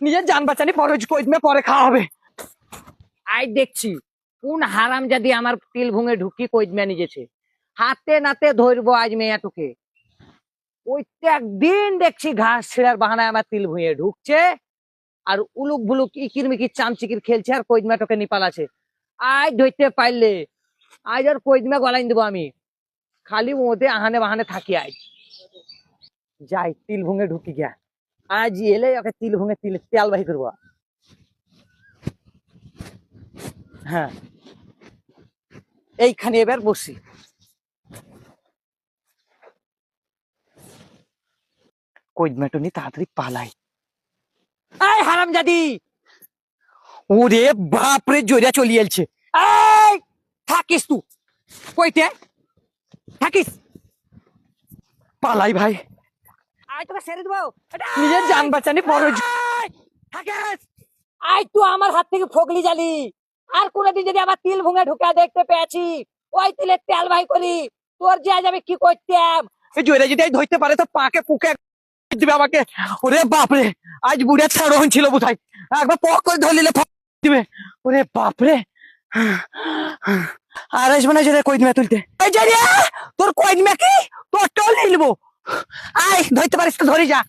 নিজের জান বাঁচানি পরে কইদমে পরে খাওয়া হবে। আই দেখছি কোন হারাম যদি আমার তিল ভুঙে ঢুকি কইদমে নিজেছে, হাতে নাতে ধরবো আজ মেয়াটুকে। প্রত্যেক দিন দেখছি ঘাস ছেড়ার বাহানায় আমার তিল ভুঁয়ে ঢুকছে আর উলুক ভুলুক ইকির মিকির চামচিকির খেলছে আর কইদমাটোকে নিপাল আছে। আজ ধরতে পারলে আজ আর কইদমা গলাইন দেবো আমি, খালি ওতে আহানে বাহানে থাকি। আজ যাই তিল ভুঙে ঢুকি গিয়া, আজ এলে ওকে তিল ভুঙে তেল বাহি করবো। হ্যাঁ এইখানে এবার বসি। কইদমাটো নি তাড়াতাড়ি পালাই। এই হারামজাদি, ওরে বাপরে জোরিয়া চলি এলছে। এই থাকিস তুই কইতে থাকিস, পালাই ভাই, আই তোকে ছেড়ে দেবো। নিজের জান বাঁচানি পরে থাকিস, আই তুই আমার হাত থেকে ফগলি জালি। আর কোনদিন যদি আমার তিল ভুঙে ঢুকা দেখতে পেয়েছি, ওই তিলের তেল ভাই করি তোর যে যাবে কি করতাম। জোরে যদি ধরতে পারে তো পাকে পুকে দিবে আমাকে। ওরে বাপরে, আজ বুড়ে ছাড়ো ছিল বোধহয়, একবার পক করে ধরলিলে দিবে। ওরে বাপরে, আর আসবে না জোরে কইদমে তুলতে। এই যে রে, তোর কইদমে কি তোর টল নিয়ে নিবো। আয় ধরতে পারিস তো ধরে যা।